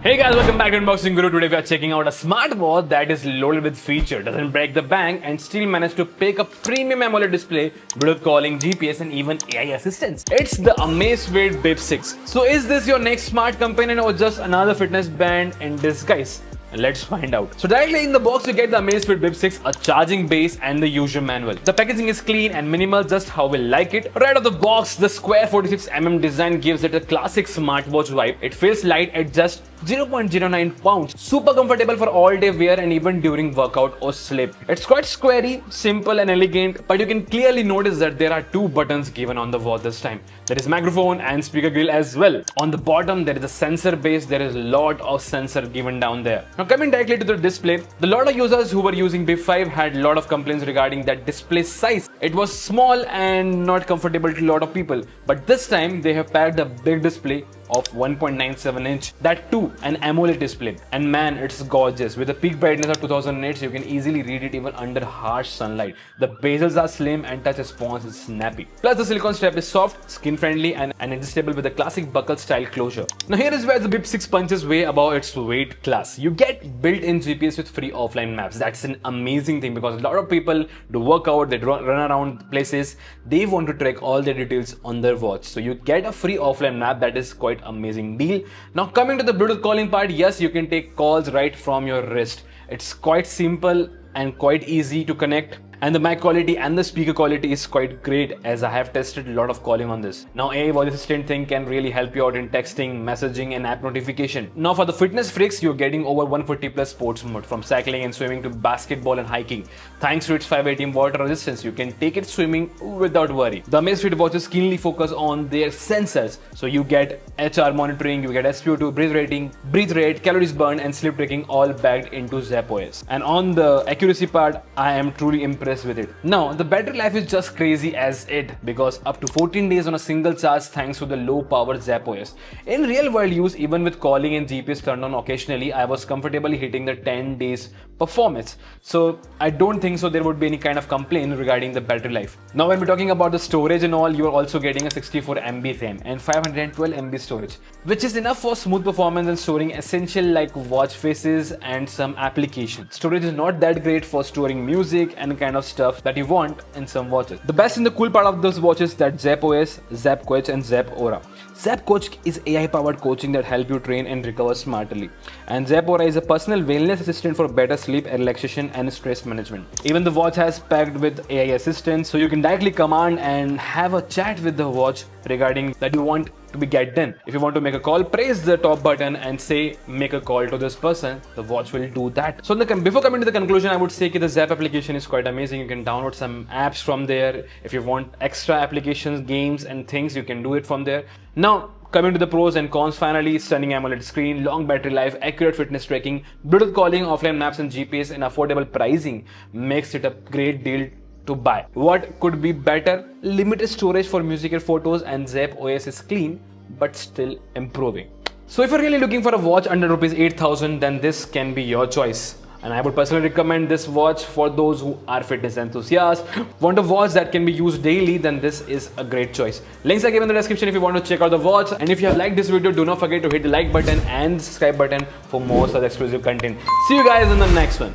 Hey guys, welcome back to Unboxing Guru. Today we are checking out a smartwatch that is loaded with feature, doesn't break the bank and still manage to pick a premium AMOLED display, Bluetooth calling, GPS and even AI assistance. It's the Amazfit Bip 6. So is this your next smart companion or just another fitness band in disguise? Let's find out. So directly in the box you get the Amazfit Bip 6, a charging base and the user manual. The packaging is clean and minimal, just how we like it. Right out of the box, the square 46mm design gives it a classic smartwatch vibe. It feels light at just 0.09 pounds. Super comfortable for all day wear and even during workout or sleep. It's quite squarey, simple and elegant, but you can clearly notice that there are two buttons given on the watch this time. There is microphone and speaker grill as well. On the bottom there is a sensor base, there is a lot of sensor given down there. Now coming directly to the display, the lot of users who were using Bip 5 had a lot of complaints regarding that display size. It was small and not comfortable to a lot of people, but this time they have packed a big display of 1.97 inch, that too an AMOLED display, and man, it's gorgeous. With a peak brightness of 2000 nits, you can easily read it even under harsh sunlight. The bezels are slim and touch response is snappy. Plus the silicone strap is soft, skin friendly and adjustable with a classic buckle style closure. Now here is where the Bip 6 punches way above its weight class. You get built-in GPS with free offline maps. That's an amazing thing because a lot of people do workout, they run around places, they want to track all their details on their watch. So you get a free offline map. That is quite amazing deal. Now coming to the Bluetooth calling part, yes, you can take calls right from your wrist. It's quite simple and quite easy to connect, and the mic quality and the speaker quality is quite great, as I have tested a lot of calling on this. Now AI voice assistant thing can really help you out in texting, messaging and app notification. Now for the fitness freaks, you're getting over 140 plus sports mode, from cycling and swimming to basketball and hiking. Thanks to its 5 ATM Water Resistance, you can take it swimming without worry. The Amazfit watches keenly focus on their sensors, so you get HR monitoring, you get SpO2, breathe rate, calories burned and sleep tracking, all backed into Zepp OS. And on the accuracy part, I am truly impressed with it. Now the battery life is just crazy as it, because up to 14 days on a single charge thanks to the low power Zepp OS. In real world use, even with calling and GPS turned on occasionally, I was comfortably hitting the 10 days performance. So I don't think so there would be any kind of complaint regarding the battery life. Now when we're talking about the storage and all, you are also getting a 64 MB RAM and 512 MB storage, which is enough for smooth performance and storing essential like watch faces and some applications. Storage is not that great for storing music and kind of stuff that you want in some watches. The best and the cool part of those watches that Zepp OS, Zepp Coach and Zepp Aura. Zepp Coach is AI powered coaching that help you train and recover smartly, and Zepp Aura is a personal wellness assistant for better sleep, relaxation and stress management. Even the watch has packed with AI assistance, so you can directly command and have a chat with the watch regarding that you want to be get done. If you want to make a call, press the top button and say make a call to this person. The watch will do that. So before coming to the conclusion, I would say that the Zepp application is quite amazing. You can download some apps from there. If you want extra applications, games and things, you can do it from there. Now coming to the pros and cons, finally, stunning AMOLED screen, long battery life, accurate fitness tracking, Bluetooth calling, offline maps and GPS and affordable pricing makes it a great deal to buy. What could be better? Limited storage for music and photos, and Zepp OS is clean but still improving. So if you're really looking for a watch under rupees 8,000, then this can be your choice. And I would personally recommend this watch for those who are fitness enthusiasts. Want a watch that can be used daily, then this is a great choice. Links are given in the description if you want to check out the watch. And if you have liked this video, do not forget to hit the like button and subscribe button for more such exclusive content. See you guys in the next one.